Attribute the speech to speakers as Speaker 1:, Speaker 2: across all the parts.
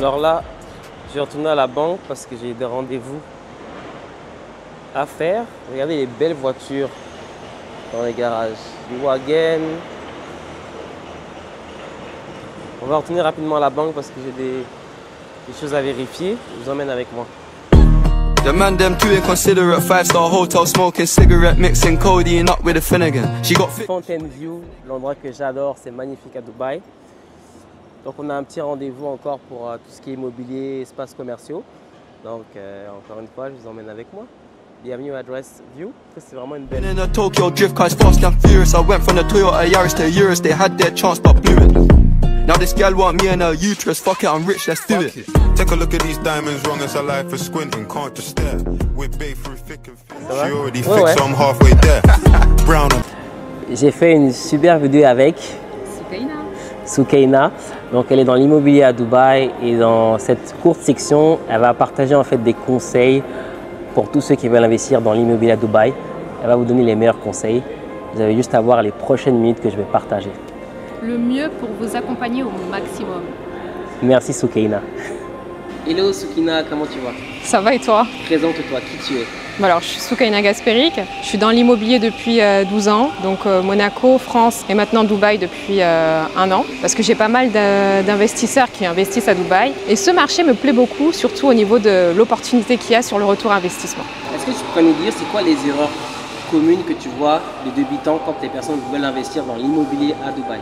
Speaker 1: Alors là, je vais retourner à la banque parce que j'ai des rendez-vous à faire. Regardez les belles voitures dans les garages. Du Wagen. On va retourner rapidement à la banque parce que j'ai des choses à vérifier. Je vous emmène avec moi.
Speaker 2: The man them too inconsiderate, 5-star hotel smoking cigarette mixing codeine up with a Finnegan. She got
Speaker 1: Fontaineview, l'endroit que j'adore, c'est magnifique à Dubaï. Donc on a un petit rendez-vous encore pour tout ce qui est immobilier, espaces commerciaux. Donc encore une fois, je vous emmène avec moi. Bienvenue à Dress View. C'est vraiment une belle.
Speaker 2: in a Tokyo drift cars fast and furious. I went from the Toyota Yaris to Urus. They had their chance but blew it. Now this gal want me and her uterus. Fuck it, I'm rich, let's do it.
Speaker 3: Take a look at these diamonds, wrong as a life for squinting, can't just stare. We're babe through thick and thin. She already fixed, so I'm halfway there. Brown.
Speaker 1: J'ai fait une super vidéo avec Soukaina. Donc elle est dans l'immobilier à Dubaï et dans cette courte section, elle va partager en fait des conseils pour tous ceux qui veulent investir dans l'immobilier à Dubaï. Elle va vous donner les meilleurs conseils. Vous avez juste à voir les prochaines minutes que je vais partager.
Speaker 4: Le mieux pour vous accompagner au maximum.
Speaker 1: Merci Soukaina. Hello Soukaina, comment tu vas?
Speaker 4: Ça va et toi?
Speaker 1: Présente-toi, qui tu es?
Speaker 4: Alors, je suis Soukaina Gasperic, je suis dans l'immobilier depuis 12 ans, donc Monaco, France et maintenant Dubaï depuis 1 an, parce que j'ai pas mal d'investisseurs qui investissent à Dubaï. Et ce marché me plaît beaucoup, surtout au niveau de l'opportunité qu'il y a sur le retour investissement.
Speaker 1: Est-ce que tu pourrais nous dire c'est quoi les erreurs communes que tu vois de débutants quand les personnes veulent investir dans l'immobilier à Dubaï?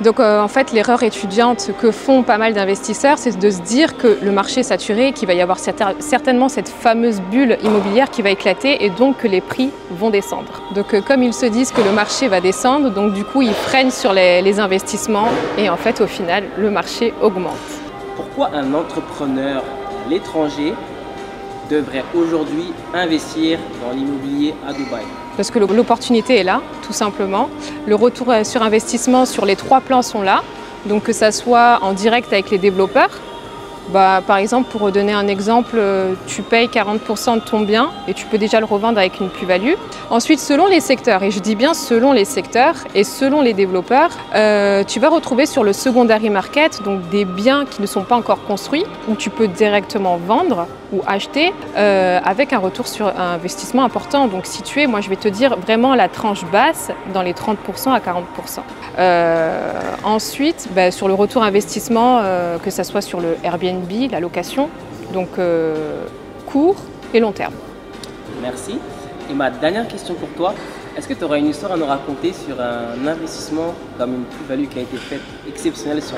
Speaker 4: Donc en fait, l'erreur étudiante que font pas mal d'investisseurs, c'est de se dire que le marché est saturé, qu'il va y avoir certainement cette fameuse bulle immobilière qui va éclater et donc que les prix vont descendre. Donc comme ils se disent que le marché va descendre, donc du coup ils freinent sur les investissements et en fait au final le marché augmente.
Speaker 1: Pourquoi un entrepreneur à l'étranger devrait aujourd'hui investir dans l'immobilier à Dubaï?
Speaker 4: Parce que l'opportunité est là, tout simplement. Le retour sur investissement sur les 3 plans sont là. Donc que ça soit en direct avec les développeurs. Par exemple, pour donner un exemple, tu payes 40% de ton bien et tu peux déjà le revendre avec une plus-value. Ensuite, selon les secteurs, et je dis bien selon les secteurs et selon les développeurs, tu vas retrouver sur le secondary market donc des biens qui ne sont pas encore construits où tu peux directement vendre ou acheter avec un retour sur investissement important. Donc situé, moi je vais te dire vraiment la tranche basse dans les 30% à 40%. Ensuite, sur le retour investissement, que ce soit sur le Airbnb, la location, donc court et long terme.
Speaker 1: Merci. Et ma dernière question pour toi, est-ce que tu aurais une histoire à nous raconter sur un investissement comme une plus-value qui a été faite exceptionnelle sur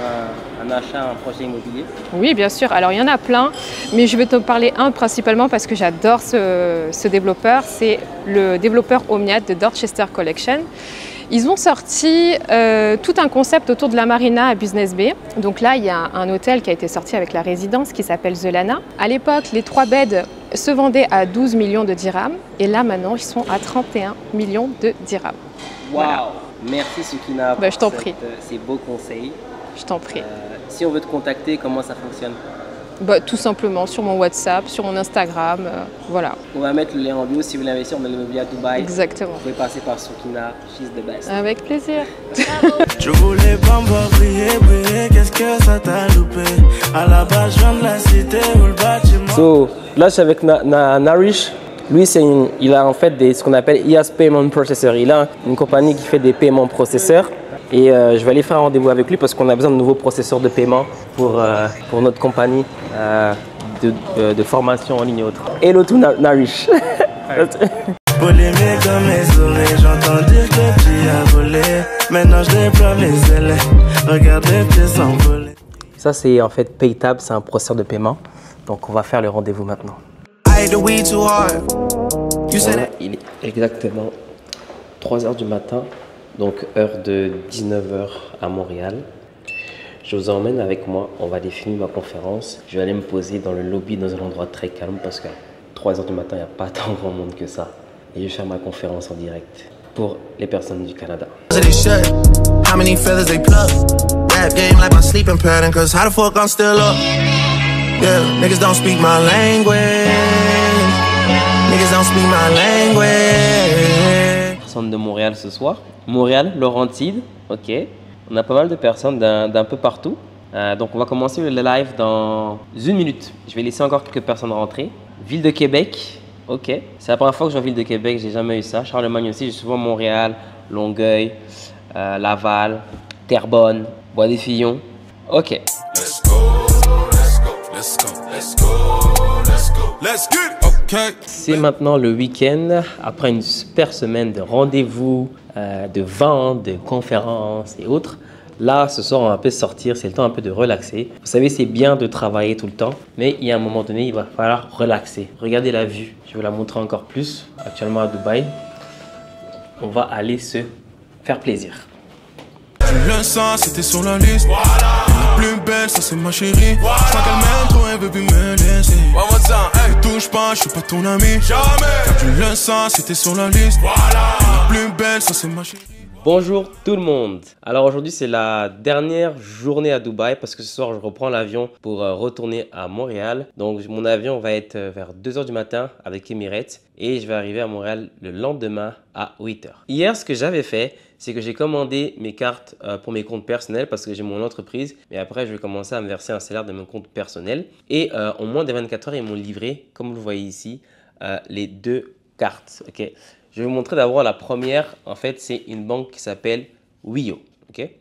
Speaker 1: un achat, un projet immobilier?
Speaker 4: Oui, bien sûr. Alors il y en a plein, mais je vais te parler un principalement parce que j'adore ce développeur. C'est le développeur Omniad de Dorchester Collection. Ils ont sorti tout un concept autour de la marina à Business Bay. Donc là, il y a un hôtel qui a été sorti avec la résidence qui s'appelle The Lana. À l'époque, les 3 beds se vendaient à 12 millions de dirhams. Et là, maintenant, ils sont à 31 millions de dirhams.
Speaker 1: Waouh!
Speaker 4: Voilà.
Speaker 1: Merci Soukaina pour
Speaker 4: Je t'en prie.
Speaker 1: ces beaux conseils.
Speaker 4: Je t'en prie.
Speaker 1: Si on veut te contacter, comment ça fonctionne?
Speaker 4: Tout simplement sur mon WhatsApp, sur mon Instagram, voilà.
Speaker 1: On va mettre le lien en bio si vous voulez investir dans l'immobilier à Dubaï.
Speaker 4: Exactement.
Speaker 1: Vous pouvez passer par Soukaina, she's the best.
Speaker 4: Avec plaisir.
Speaker 5: Je voulais pas me voir briller, qu'est-ce que ça t'a loupé? À la base, je viens de la cité où le bâtiment.
Speaker 1: So, là, je suis avec Narish. Lui, il a en fait ce qu'on appelle IaaS Payment Processor. Il a une compagnie qui fait des paiements processeurs. Et je vais aller faire un rendez-vous avec lui parce qu'on a besoin de nouveaux processeurs de paiement pour notre compagnie de formation en ligne et autres. Hello to Narish.
Speaker 5: Polémique dans mes oreilles, j'entends dire que tu as volé. Maintenant je déploie mes ailes, regarde les pieds s'envoler.
Speaker 1: Ça c'est en fait PayTab, c'est un processeur de paiement. Donc on va faire le rendez-vous maintenant. Voilà, il est exactement 3 h du matin. Donc heure de 19 h à Montréal. Je vous emmène avec moi, on va aller finir ma conférence. Je vais aller me poser dans le lobby dans un endroit très calme parce qu'à 3 h du matin, il n'y a pas tant grand monde que ça. Et je vais faire ma conférence en direct pour les personnes du Canada. Centre de Montréal ce soir. Montréal, Laurentide, ok. On a pas mal de personnes d'un peu partout. Donc on va commencer le live dans 1 minute. Je vais laisser encore quelques personnes rentrer. Ville de Québec, ok. C'est la première fois que je vois Ville de Québec, j'ai jamais eu ça. Charlemagne aussi, j'ai souvent Montréal, Longueuil, Laval, Terrebonne, Bois-des-Fillons. Ok.
Speaker 3: Let's go, let's go, let's go, let's go, let's go, let's get it. Okay.
Speaker 1: C'est maintenant le week-end, après une super semaine de rendez-vous, de ventes, de conférences et autres. Là, ce soir, on va un peu sortir, c'est le temps un peu de relaxer. Vous savez, c'est bien de travailler tout le temps, mais il y a un moment donné, il va falloir relaxer. Regardez la vue, je vais la montrer encore plus. Actuellement à Dubaï, on va aller se faire plaisir.
Speaker 5: Le sang, c'était sur la liste. Voilà. La plus belle, ça c'est ma chérie. Voilà. Je crois qu'elle m'aime trop, elle veut plus me laisser. One more time, hey. Ne touche pas, je suis pas ton ami. Jamais. Le sang, c'était sur la liste. Voilà. La plus belle, ça c'est ma chérie.
Speaker 1: Bonjour tout le monde. Alors aujourd'hui c'est la dernière journée à Dubaï parce que ce soir je reprends l'avion pour retourner à Montréal. Donc mon avion va être vers 2 h du matin avec Emirates et je vais arriver à Montréal le lendemain à 8 h. Hier ce que j'avais fait c'est que j'ai commandé mes cartes pour mes comptes personnels parce que j'ai mon entreprise. Mais après je vais commencer à me verser un salaire de mon compte personnel. Et en moins de 24 heures ils m'ont livré, comme vous le voyez ici, les 2 cartes. Okay. Je vais vous montrer d'abord la première. En fait, c'est une banque qui s'appelle Wio. Okay.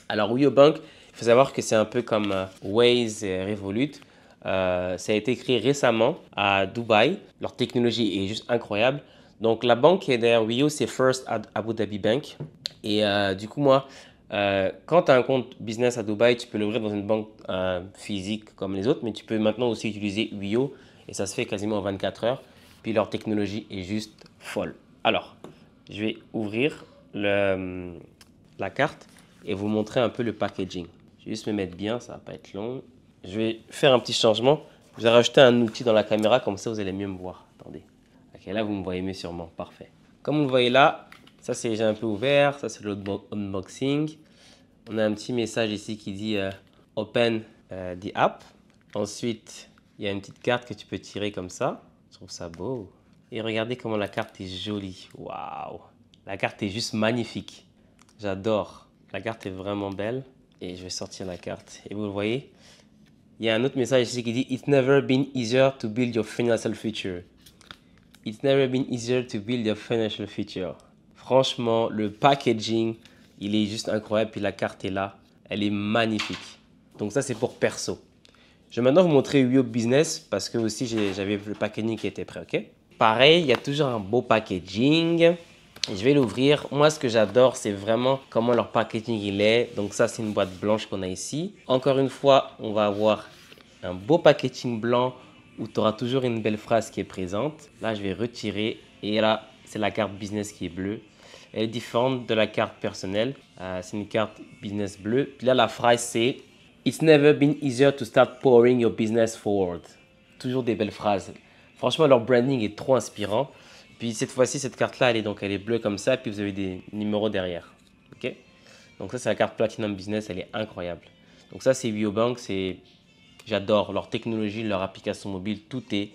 Speaker 1: Alors, Wio Bank, il faut savoir que c'est un peu comme Waze et Revolut. Ça a été créé récemment à Dubaï. Leur technologie est juste incroyable. Donc, la banque qui est derrière Wio, c'est First Abu Dhabi Bank. Et du coup, moi, quand tu as un compte business à Dubaï, tu peux l'ouvrir dans une banque physique comme les autres. Mais tu peux maintenant aussi utiliser Wio. Et ça se fait quasiment en 24 heures. Puis leur technologie est juste folle. Alors, je vais ouvrir la carte et vous montrer un peu le packaging. Je vais juste me mettre bien, ça ne va pas être long. Je vais faire un petit changement. Je vais rajouter un outil dans la caméra, comme ça vous allez mieux me voir. Attendez. Ok, là vous me voyez mieux sûrement. Parfait. Comme vous le voyez là, ça c'est déjà un peu ouvert. Ça c'est l'unboxing. On a un petit message ici qui dit Open the app. Ensuite, il y a une petite carte que tu peux tirer comme ça. Je trouve ça beau. Et regardez comment la carte est jolie. Waouh! La carte est juste magnifique. J'adore. La carte est vraiment belle. Et je vais sortir la carte. Et vous le voyez, il y a un autre message ici qui dit It's never been easier to build your financial future. It's never been easier to build your financial future. Franchement, le packaging, il est juste incroyable. Puis la carte est là. Elle est magnifique. Donc ça, c'est pour perso. Je vais maintenant vous montrer Wio Business parce que aussi j'avais le packaging qui était prêt, ok? Pareil, il y a toujours un beau packaging. Je vais l'ouvrir. Moi, ce que j'adore, c'est vraiment comment leur packaging il est. Donc ça, c'est une boîte blanche qu'on a ici. Encore une fois, on va avoir un beau packaging blanc où tu auras toujours une belle phrase qui est présente. Là, je vais retirer et là, c'est la carte business qui est bleue. Elle est différente de la carte personnelle. C'est une carte business bleue. Puis là, la phrase, c'est It's never been easier to start pouring your business forward. Toujours des belles phrases. Franchement, leur branding est trop inspirant. Puis cette fois-ci, cette carte-là, elle est bleue comme ça. Puis vous avez des numéros derrière. Ok? Donc ça, c'est la carte Platinum Business. Elle est incroyable. Donc ça, c'est Wio Bank. J'adore leur technologie, leur application mobile. Tout est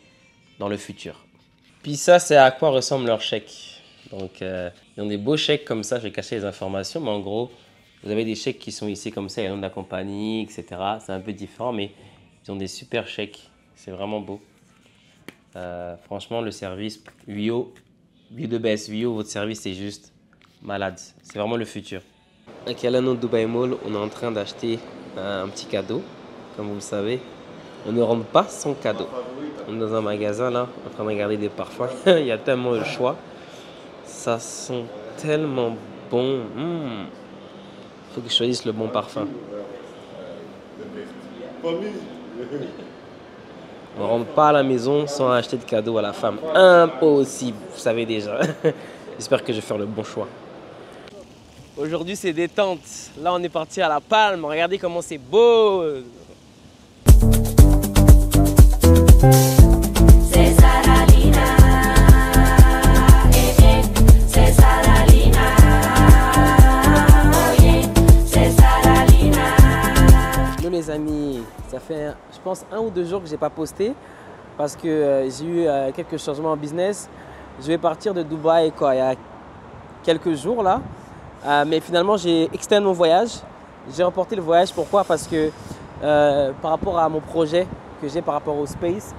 Speaker 1: dans le futur. Puis ça, c'est à quoi ressemble leur chèque. Donc, ils ont des beaux chèques comme ça. Je vais cacher les informations. Mais en gros, vous avez des chèques qui sont ici comme ça, il y a le nom de la compagnie, etc. C'est un peu différent, mais ils ont des super chèques. C'est vraiment beau. Franchement, le service Wio de base, Wio, votre service est juste malade. C'est vraiment le futur. Ok, là, nous, Dubai Mall, on est en train d'acheter un petit cadeau. Comme vous le savez, on ne rentre pas son cadeau. On est dans un magasin, là, en train de regarder des parfums. Il y a tellement de choix. Ça sent tellement bon. Faut que je choisisse le bon parfum. On ne rentre pas à la maison sans acheter de cadeau à la femme. Impossible, vous savez déjà. J'espère que je vais faire le bon choix. Aujourd'hui, c'est détente. Là, on est parti à La Palme. Regardez comment c'est beau. Les amis, ça fait je pense 1 ou 2 jours que j'ai pas posté parce que j'ai eu quelques changements en business. Je vais partir de Dubaï il y a quelques jours là, mais finalement j'ai extendé mon voyage
Speaker 6: J'ai reporté le voyage, pourquoi? Parce que par rapport à mon projet que j'ai par rapport au space,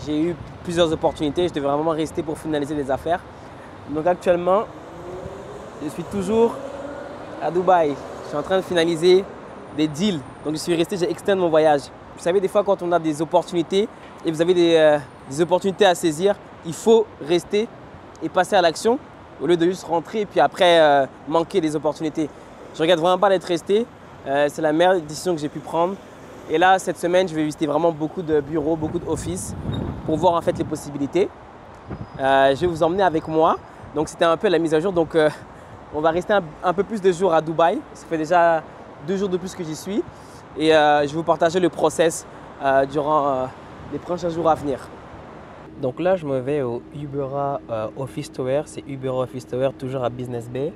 Speaker 6: j'ai eu plusieurs opportunités. Je devais vraiment rester pour finaliser les affaires. Donc actuellement, je suis toujours à Dubaï. Je suis en train de finaliser des deals. Donc je suis resté, j'ai externe mon voyage. Vous savez, des fois quand on a des opportunités et vous avez des opportunités à saisir, il faut rester et passer à l'action au lieu de juste rentrer et puis après manquer des opportunités. Je regrette vraiment pas d'être resté. C'est la meilleure décision que j'ai pu prendre. Et là, cette semaine, je vais visiter vraiment beaucoup de bureaux, beaucoup d'offices pour voir en fait les possibilités. Je vais vous emmener avec moi. Donc c'était un peu la mise à jour. Donc on va rester un peu plus de jours à Dubaï. Ça fait déjà 2 jours de plus que j'y suis. Et je vais vous partager le process durant les prochains jours à venir. Donc là, je me vais au Ubera Office Tower. C'est Ubera Office Tower, toujours à Business Bay.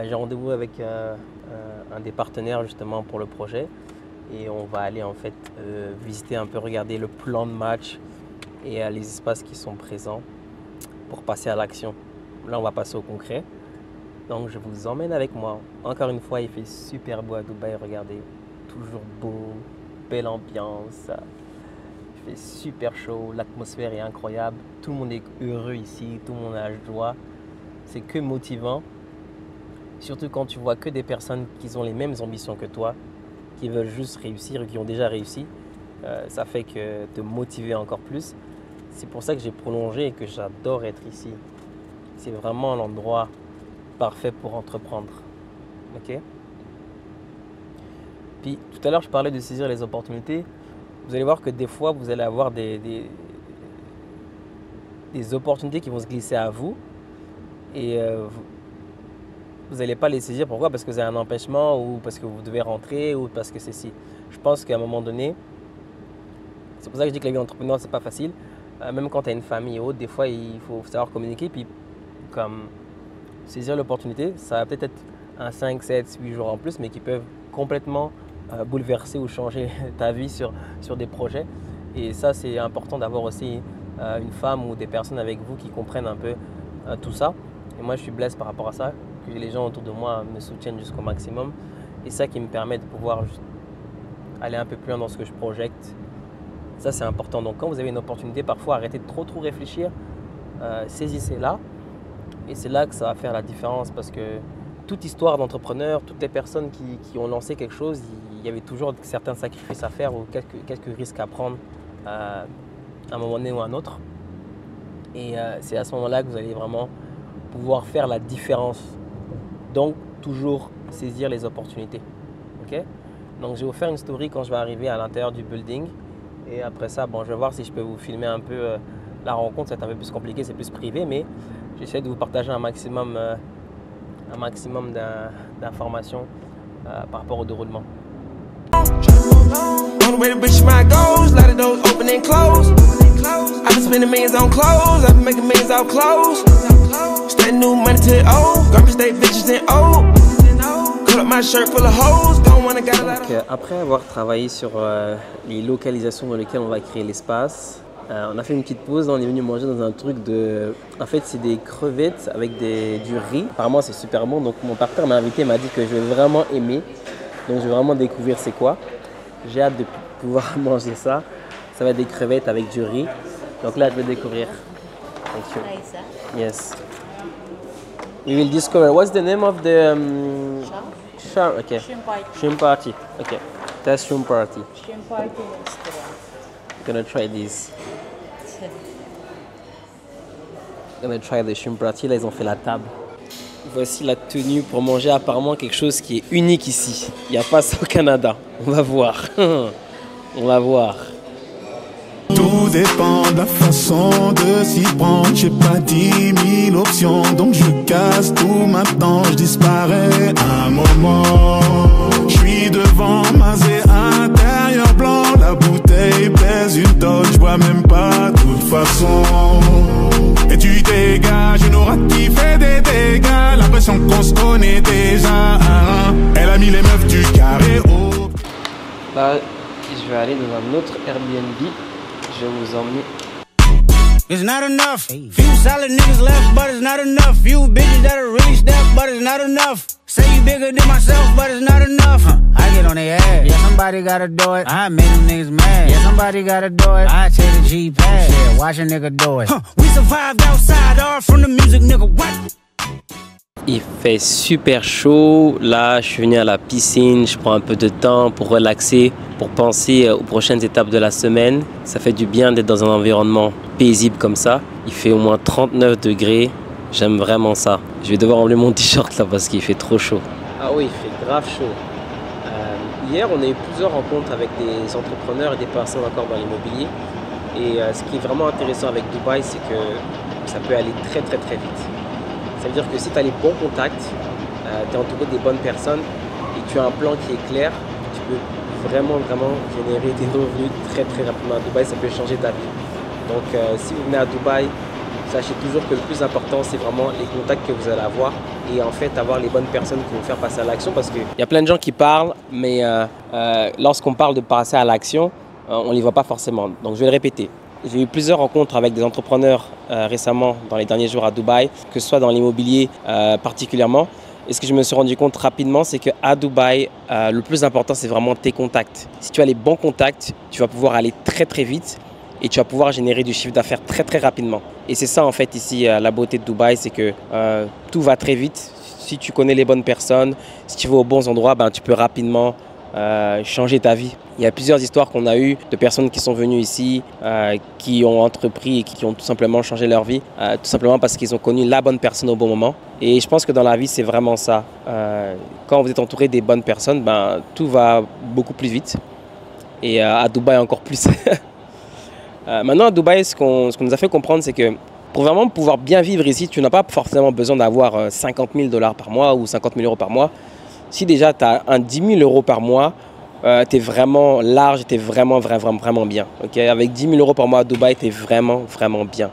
Speaker 6: J'ai rendez-vous avec un des partenaires justement pour le projet. Et on va aller en fait visiter un peu, regarder le plan de match et les espaces qui sont présents pour passer à l'action. Là, on va passer au concret. Donc, je vous emmène avec moi. Encore une fois, il fait super beau à Dubaï. Regardez, toujours beau, belle ambiance. Il fait super chaud, l'atmosphère est incroyable. Tout le monde est heureux ici, tout le monde a la joie. C'est que motivant. Surtout quand tu vois que des personnes qui ont les mêmes ambitions que toi, qui veulent juste réussir, qui ont déjà réussi. Ça fait que te motiver encore plus. C'est pour ça que j'ai prolongé et que j'adore être ici. C'est vraiment l'endroit parfait pour entreprendre. Ok? Puis tout à l'heure, je parlais de saisir les opportunités. Vous allez voir que des fois, vous allez avoir des opportunités qui vont se glisser à vous. Et vous n'allez pas les saisir. Pourquoi? Parce que vous avez un empêchement ou parce que vous devez rentrer ou parce que c'est si. Je pense qu'à un moment donné, c'est pour ça que je dis que la vie d'entrepreneur, c'est pas facile. Même quand tu as une famille et autres, des fois, il faut savoir communiquer. Puis, comme saisir l'opportunité, ça va peut-être être un 5, 7, 8 jours en plus, mais qui peuvent complètement bouleverser ou changer ta vie sur des projets. Et ça, c'est important d'avoir aussi une femme ou des personnes avec vous qui comprennent un peu tout ça. Et moi, je suis blessé par rapport à ça, que les gens autour de moi me soutiennent jusqu'au maximum. Et ça qui me permet de pouvoir aller un peu plus loin dans ce que je projette. Ça, c'est important. Donc, quand vous avez une opportunité, parfois, arrêtez de trop réfléchir. Saisissez-la. Et c'est là que ça va faire la différence parce que toute histoire d'entrepreneur, toutes les personnes qui ont lancé quelque chose, il y avait toujours certains sacrifices à faire ou quelques risques à prendre à un moment donné ou à un autre. Et c'est à ce moment-là que vous allez vraiment pouvoir faire la différence. Donc, toujours saisir les opportunités. Okay? Donc, je vais vous faire une story quand je vais arriver à l'intérieur du building. Et après ça, bon, je vais voir si je peux vous filmer un peu la rencontre. C'est un peu plus compliqué, c'est plus privé, mais j'essaie de vous partager un maximum d'informations par rapport au déroulement. Donc, après avoir travaillé sur les localisations dans lesquelles on va créer l'espace, on a fait une petite pause, on est venu manger dans un truc de... En fait, c'est des crevettes avec du riz. Apparemment, c'est super bon. Donc, mon partenaire m'a invité, m'a dit que je vais vraiment aimer. Donc, je vais vraiment découvrir c'est quoi. J'ai hâte de pouvoir manger ça. Ça va être des crevettes avec du riz. Donc là, je vais découvrir. Thank you. Yes. We will discover. What's the name of the... Shrimp? Okay.
Speaker 7: Shrimp party.
Speaker 6: Shrimp party. Okay. That's shrimp party.
Speaker 7: Shrimp party restaurant.
Speaker 6: I'm gonna try this. I'm gonna try the shrimp party. Là, ils ont fait la table. Voici la tenue pour manger apparemment quelque chose qui est unique ici. Il n'y a pas ça au Canada. On va voir. On va voir.
Speaker 3: Tout dépend de la façon de s'y prendre. J'ai pas 10 000 options, donc je casse tout maintenant. Je disparais un moment. Je suis devant Mazé intérieur blanc. La bouteille pèse une tonne, je bois même pas de toute façon. Et tu dégages une aura qui fait des dégâts. L'impression qu'on se connaît déjà. Elle a mis les meufs du carré haut.
Speaker 6: Là, je vais aller dans un autre Airbnb. Je vais vous emmener
Speaker 8: It's not enough. Few solid niggas left, but it's not enough. Few bitches that'll really step, but it's not enough. Say you bigger than myself, but it's not enough. I get on their ass. Yeah, somebody gotta do it. I make them niggas mad. Yeah, somebody gotta do it. I take the G-Pad. Yeah, watch a nigga do it. We survived outside, all from the music, nigga. What?
Speaker 1: Il fait super chaud. Là, je suis venu à la piscine. Je prends un peu de temps pour relaxer, pour penser aux prochaines étapes de la semaine. Ça fait du bien d'être dans un environnement paisible comme ça. Il fait au moins 39 degrés. J'aime vraiment ça. Je vais devoir enlever mon t-shirt là parce qu'il fait trop chaud. Ah oui, il fait grave chaud. Hier, on a eu plusieurs rencontres avec des entrepreneurs et des personnes encore dans l'immobilier. Et ce qui est vraiment intéressant avec Dubaï, c'est que ça peut aller très vite. Ça veut dire que si tu as les bons contacts, tu es entouré des bonnes personnes et tu as un plan qui est clair, tu peux vraiment générer des revenus très rapidement. À Dubaï, ça peut changer ta vie. Donc si vous venez à Dubaï, sachez toujours que le plus important, c'est vraiment les contacts que vous allez avoir et en fait avoir les bonnes personnes qui vont vous faire passer à l'action, parce qu'il y a plein de gens qui parlent, mais lorsqu'on parle de passer à l'action, on ne les voit pas forcément. Donc je vais le répéter. J'ai eu plusieurs rencontres avec des entrepreneurs récemment dans les derniers jours à Dubaï, que ce soit dans l'immobilier particulièrement. Et ce que je me suis rendu compte rapidement, c'est qu'à Dubaï, le plus important, c'est vraiment tes contacts. Si tu as les bons contacts, tu vas pouvoir aller très vite et tu vas pouvoir générer du chiffre d'affaires très rapidement. Et c'est ça en fait ici, la beauté de Dubaï, c'est que tout va très vite. Si tu connais les bonnes personnes, si tu vas aux bons endroits, ben, tu peux rapidement changer ta vie. Il y a plusieurs histoires qu'on a eues de personnes qui sont venues ici, qui ont entrepris et qui ont tout simplement changé leur vie, tout simplement parce qu'ils ont connu la bonne personne au bon moment. Et je pense que dans la vie, c'est vraiment ça. Quand vous êtes entouré des bonnes personnes, ben, tout va beaucoup plus vite. Et à Dubaï, encore plus. Maintenant, à Dubaï, ce qu'on nous a fait comprendre, c'est que pour vraiment pouvoir bien vivre ici, tu n'as pas forcément besoin d'avoir 50 000 $ par mois ou 50 000 € par mois. Si déjà tu as un 10 000 € par mois, tu es vraiment large, tu es vraiment bien. Okay? Avec 10 000 € par mois à Dubaï, tu es vraiment bien.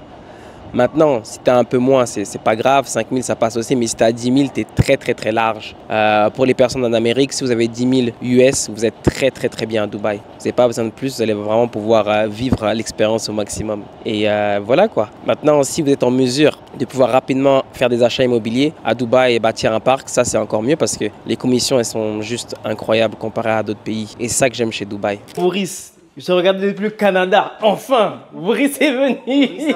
Speaker 1: Maintenant, si tu as un peu moins, c'est pas grave, 5 000 ça passe aussi, mais si tu as 10 000, tu es très large. Pour les personnes en Amérique, si vous avez 10 000 US, vous êtes très bien à Dubaï. Vous n'avez pas besoin de plus, vous allez vraiment pouvoir vivre l'expérience au maximum. Et voilà quoi. Maintenant, si vous êtes en mesure de pouvoir rapidement faire des achats immobiliers à Dubaï et bâtir un parc, ça c'est encore mieux parce que les commissions elles sont juste incroyables comparées à d'autres pays. Et c'est ça que j'aime chez Dubaï. Boris, je regardais depuis le Canada. Enfin, Boris est venu.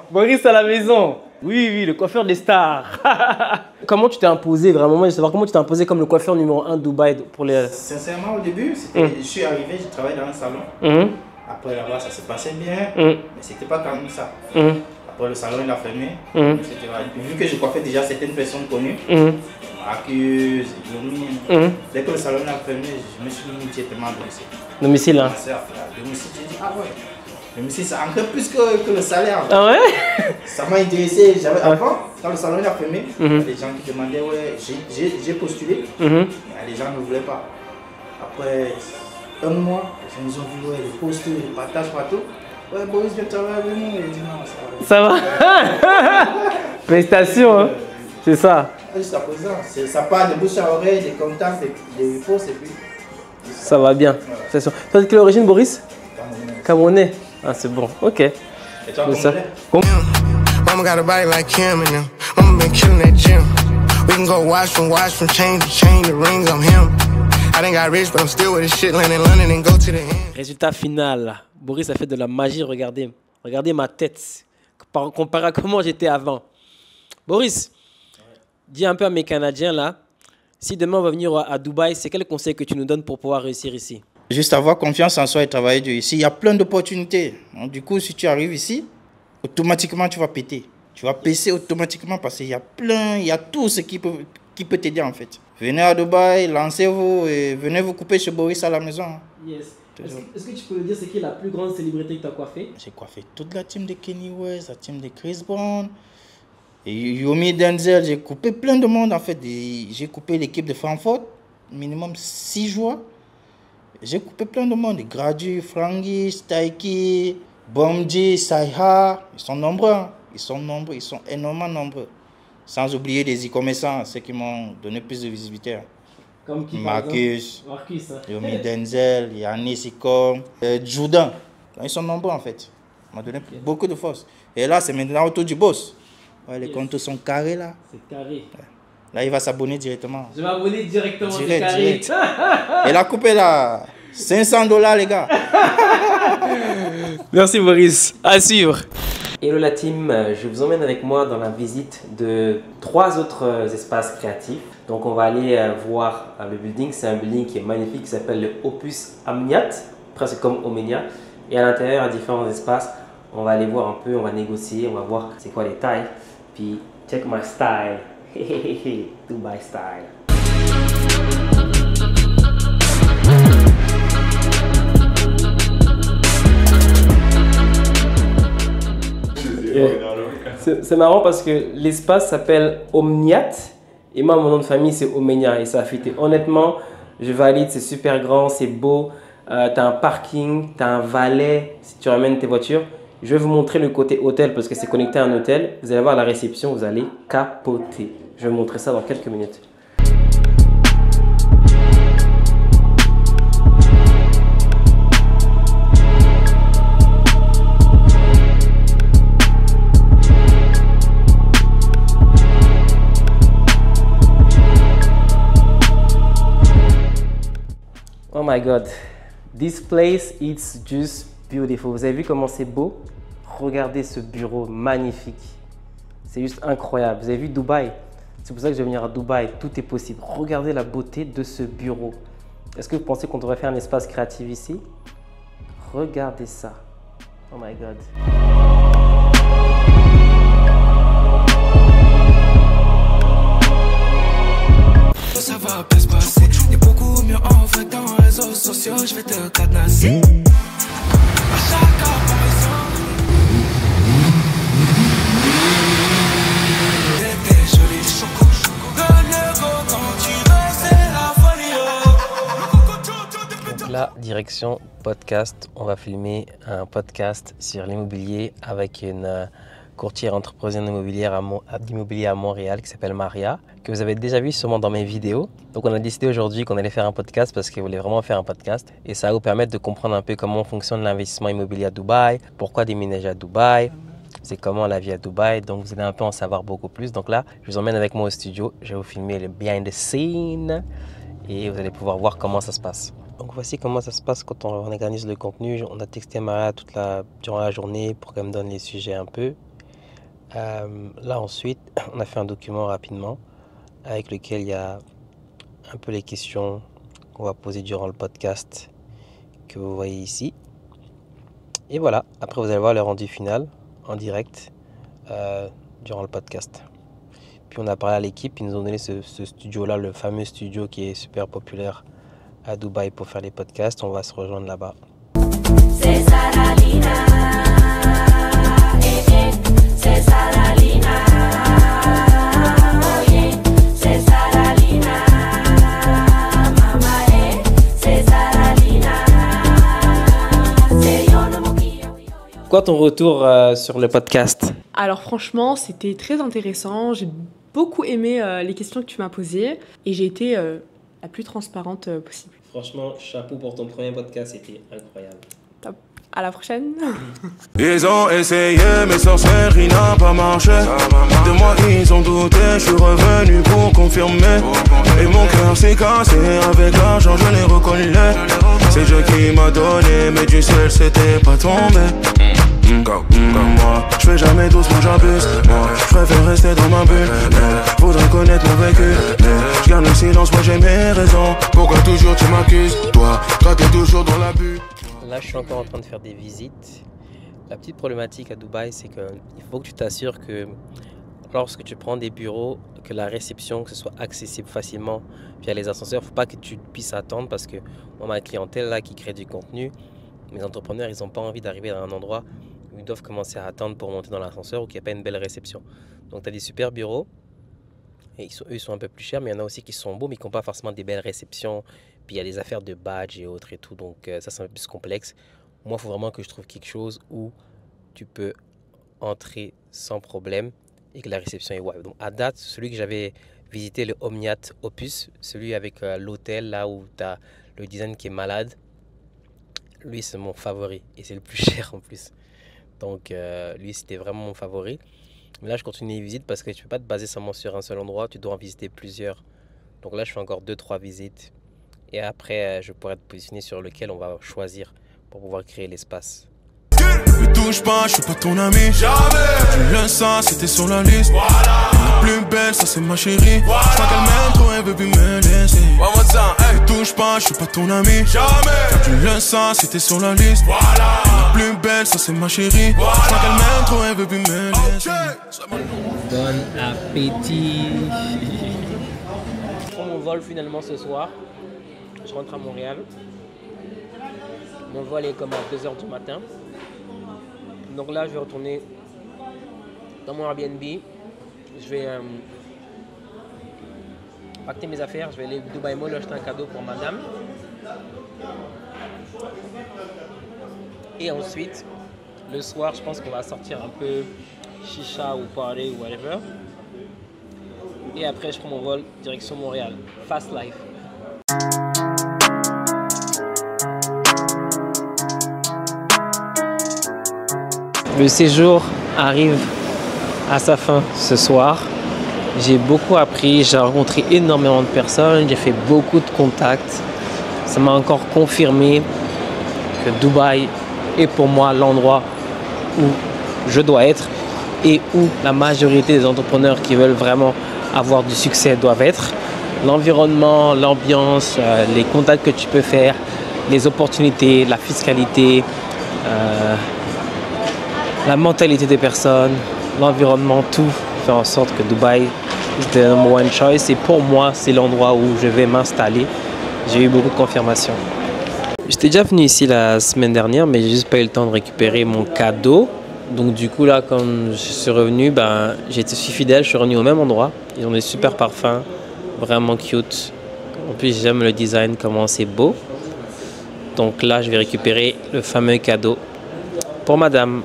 Speaker 1: Boris à la maison. Oui, le coiffeur des stars. Comment tu t'es imposé vraiment? Moi, je veux savoir comment tu t'es imposé comme le coiffeur numéro 1 de Dubaï pour les...
Speaker 9: Sincèrement, au début, je suis arrivé, j'ai travaillé dans un salon. Après là-bas, ça se passait bien, mais c'était pas comme ça. Après le salon, il a fermé. Vu que je coiffais déjà certaines personnes connues, Accuse, dès que le salon a fermé, je me suis mis directement à domicile.
Speaker 1: Domicile, hein?
Speaker 9: Domicile, j'ai dit, ah ouais. Domicile, c'est encore plus que le salaire.
Speaker 1: Ah ouais?
Speaker 9: Ça m'a intéressé. Avant, quand le salon a fermé, il y a des gens qui demandaient, ouais, j'ai postulé. Mais les gens ne voulaient pas. Après un mois, les gens ont vu, ouais, les postes, les partages partout. Ouais, Boris vient travailler avec nous. Et dit, non, ça va.
Speaker 1: Ça va? Félicitations, hein? C'est ça.
Speaker 9: Jusqu'à présent, ça part de bouche à oreille, des contacts, des postes et puis...
Speaker 1: Ça va bien. Ouais. Toi, de quelle origine, Boris? Camerounais. Ah, c'est bon. Ok. Et
Speaker 9: toi, Camerounais?
Speaker 8: Mama got a body like Kim and them. Mama been killing that gym. We can go watch from chain to chain, the rings on him. I done got rich, but I'm still with this shit, land in London and go to the end.
Speaker 1: Résultat final. Boris a fait de la magie, regardez. Regardez ma tête. Comparé à comment j'étais avant. Boris, dis un peu à mes Canadiens là, si demain on va venir à Dubaï, c'est quel conseil que tu nous donnes pour pouvoir réussir ici?
Speaker 9: Juste avoir confiance en soi et travailler dur. Ici, il y a plein d'opportunités. Du coup, si tu arrives ici, automatiquement, tu vas péter. Tu vas péter automatiquement parce qu'il y a tout ce qui peut t'aider en fait. Venez à Dubaï, lancez-vous et venez vous couper chez Boris à la maison.
Speaker 1: Yes. Est-ce que tu peux me dire c'est qui la plus grande célébrité que tu as coiffée? J'ai
Speaker 9: coiffé toute la team de Kanye West, la team de Chris Brown. Et Yomi Denzel, j'ai coupé plein de monde en fait. J'ai coupé l'équipe de Francfort, minimum 6 joueurs. J'ai coupé plein de monde. Gradu, Frangi, Staiki, Bomji, Saiha. Ils sont nombreux. Hein. Ils sont énormément nombreux. Sans oublier des e-commerçants, ceux qui m'ont donné plus de visibilité.
Speaker 1: Comme qui,
Speaker 9: Marcus,
Speaker 1: hein.
Speaker 9: Yomi Denzel, Yannis Ikom, Jordan. Ils sont nombreux en fait. Ça m'a donné beaucoup de force. Et là, c'est maintenant autour du boss. Ouais, les comptes sont carrés là.
Speaker 6: C'est carré.
Speaker 9: Là, il va s'abonner directement.
Speaker 6: Je vais m'abonner directement, c'est
Speaker 9: Direct,
Speaker 6: carré.
Speaker 9: direct. Et la coupe est là. $500 les gars.
Speaker 6: Merci Boris. À suivre.
Speaker 1: Hello la team, je vous emmène avec moi dans la visite de 3 autres espaces créatifs. Donc on va aller voir le building, c'est un building qui est magnifique qui s'appelle le Opus Omniat, presque comme Omnia. Et à l'intérieur, à différents espaces, on va aller voir un peu, on va négocier, on va voir c'est quoi les tailles. Puis check my style, Dubai style. C'est marrant parce que l'espace s'appelle Omniat et moi mon nom de famille c'est Omenia et ça a fité. Honnêtement, je valide, c'est super grand, c'est beau, t'as un parking, t'as un valet si tu ramènes tes voitures. Je vais vous montrer le côté hôtel parce que c'est connecté à un hôtel. Vous allez voir la réception, vous allez capoter. Je vais vous montrer ça dans quelques minutes. Oh my god, this place is just beautiful. Vous avez vu comment c'est beau? Regardez ce bureau magnifique. C'est juste incroyable. Vous avez vu Dubaï? C'est pour ça que je vais venir à Dubaï. Tout est possible. Regardez la beauté de ce bureau. Est-ce que vous pensez qu'on devrait faire un espace créatif ici? Regardez ça. Oh my god.
Speaker 5: Ça va bien se passer. Et beaucoup mieux en fait dans les réseaux sociaux. Je vais te cadenasser. À chaque apparition. T'es jolie choco. Le go quand tu veux, c'est la folie.
Speaker 1: Donc là, direction podcast. On va filmer un podcast sur l'immobilier avec une courtière entrepreneuse d'immobilier à Montréal qui s'appelle Maria, que vous avez déjà vu sûrement dans mes vidéos. Donc on a décidé aujourd'hui qu'on allait faire un podcast parce qu'elle voulait vraiment faire un podcast et ça va vous permettre de comprendre un peu comment fonctionne l'investissement immobilier à Dubaï, pourquoi déménager à Dubaï, c'est comment la vie à Dubaï. Donc vous allez un peu en savoir beaucoup plus. Donc là, je vous emmène avec moi au studio, je vais vous filmer le behind the scene et vous allez pouvoir voir comment ça se passe. Donc voici comment ça se passe quand on organise le contenu. On a texté Maria durant la journée pour qu'elle me donne les sujets un peu. Là ensuite, on a fait un document rapidement avec lequel il y a un peu les questions qu'on va poser durant le podcast que vous voyez ici. Et voilà, après vous allez voir le rendu final en direct durant le podcast. Puis on a parlé à l'équipe, ils nous ont donné ce studio-là, le fameux studio qui est super populaire à Dubaï pour faire les podcasts. On va se rejoindre là-bas. Quoi ton retour sur le podcast?
Speaker 10: Alors franchement, c'était très intéressant. J'ai beaucoup aimé les questions que tu m'as posées et j'ai été la plus transparente possible.
Speaker 1: Franchement, chapeau pour ton premier podcast, c'était incroyable.
Speaker 10: Top. À la prochaine.
Speaker 5: Ils ont essayé, mais sorcellerie n'a pas marché. De moi, ils ont douté, je suis revenu pour confirmer. Et mon cœur s'est cassé, avec l'argent, je l'ai reconnu. C'est Dieu qui m'a donné, mais du ciel, c'était pas tombé. Comme moi, je fais jamais doucement, j'abuse. Moi, je préfère rester dans ma bulle. Faudrait connaître mon vécu. Je garde le silence, moi j'ai mes raisons. Pourquoi toujours tu m'accuses? Toi, t'es toujours dans l'abus.
Speaker 1: Là, je suis encore en train de faire des visites. La petite problématique à Dubaï, c'est qu'il faut que tu t'assures que lorsque tu prends des bureaux, que la réception, que ce soit accessible facilement via les ascenseurs. Il ne faut pas que tu puisses attendre parce que moi, ma clientèle là qui crée du contenu, mes entrepreneurs, ils n'ont pas envie d'arriver à un endroit où ils doivent commencer à attendre pour monter dans l'ascenseur ou qu'il n'y a pas une belle réception. Donc, tu as des super bureaux. Et eux, ils sont un peu plus chers, mais il y en a aussi qui sont beaux, mais qui n'ont pas forcément des belles réceptions. Puis il y a des affaires de badge et autres et tout, donc ça, c'est un peu plus complexe. Moi, il faut vraiment que je trouve quelque chose où tu peux entrer sans problème et que la réception est web. Donc à date, celui que j'avais visité, le Omniat Opus, celui avec l'hôtel, là où tu as le design qui est malade, lui, c'est mon favori et c'est le plus cher en plus. Donc lui, c'était vraiment mon favori. Mais là, je continue les visites parce que tu ne peux pas te baser seulement sur un seul endroit. Tu dois en visiter plusieurs. Donc là, je fais encore 2-3 visites. Et après, je pourrais te positionner sur lequel on va choisir pour pouvoir créer l'espace.
Speaker 5: Me touche pas, je suis pas ton ami. Jamais. Tu le sens, c'était sur la liste. Voilà. La plus belle, ça c'est ma chérie. Voilà. Je crois qu'elle m'aime trop, elle veut plus me laisser. One more time, hey. Me touche pas, je suis pas ton ami. Jamais. Quand tu le sens, c'était sur la liste. Voilà. La plus belle, ça c'est ma chérie. Voilà. Je crois qu'elle m'aime trop, elle veut plus me laisser.
Speaker 6: Bon appétit. Je prends mon vol finalement ce soir. Je rentre à Montréal. Mon vol est comme à 2h du matin. Donc là, je vais retourner dans mon Airbnb. Je vais pacter mes affaires. Je vais aller au Dubai Mall acheter un cadeau pour madame. Et ensuite, le soir, je pense qu'on va sortir un peu chicha ou party ou whatever. Et après, je prends mon vol direction Montréal. Fast life. Le séjour arrive à sa fin ce soir. J'ai beaucoup appris, j'ai rencontré énormément de personnes, j'ai fait beaucoup de contacts. Ça m'a encore confirmé que Dubaï est pour moi l'endroit où je dois être et où la majorité des entrepreneurs qui veulent vraiment avoir du succès doivent être. L'environnement, l'ambiance, les contacts que tu peux faire, les opportunités, la fiscalité, la mentalité des personnes, l'environnement, tout fait en sorte que Dubaï est the number one choice. Et pour moi, c'est l'endroit où je vais m'installer. J'ai eu beaucoup de confirmations. J'étais déjà venu ici la semaine dernière, mais j'ai juste pas eu le temps de récupérer mon cadeau. Donc du coup, là, quand je suis revenu, j'ai été fidèle, je suis revenu au même endroit. Ils ont des super parfums, vraiment cute. En plus, j'aime le design, comment c'est beau. Donc là, je vais récupérer le fameux cadeau pour madame.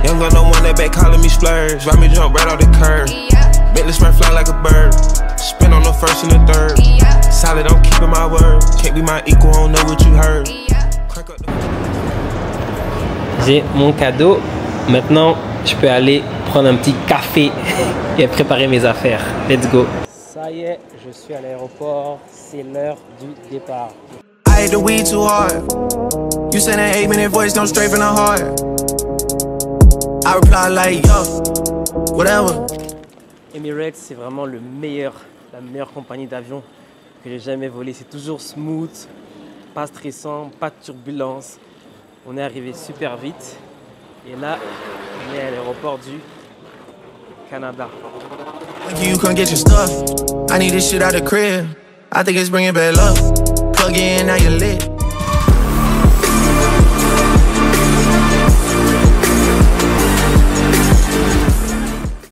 Speaker 11: Young gun no one that back calling me splurge. Ride me jump right off the curb. Bentley Smurf fly like a bird. Spin on the first and the third. Solid, I'm keeping my word. Can't be my equal, I don't know what you heard.
Speaker 6: J'ai mon cadeau. Maintenant, je peux aller prendre un petit café et préparer mes affaires. Let's go. Ça y est, je suis à l'aéroport. C'est l'heure du départ.
Speaker 11: I hate the weed too hard. You send that 8-minute voice, don't straight from the heart. I reply like yo, whatever.
Speaker 6: Emirates, c'est vraiment la meilleure compagnie d'avion que j'ai jamais volée. C'est toujours smooth, pas stressant, pas de turbulence. On est arrivé super vite. Et là, on est à l'aéroport du Canada.
Speaker 11: You can't get your stuff. I need this shit out the crib. I think it's bringing bad luck. Plug in, now you're lit.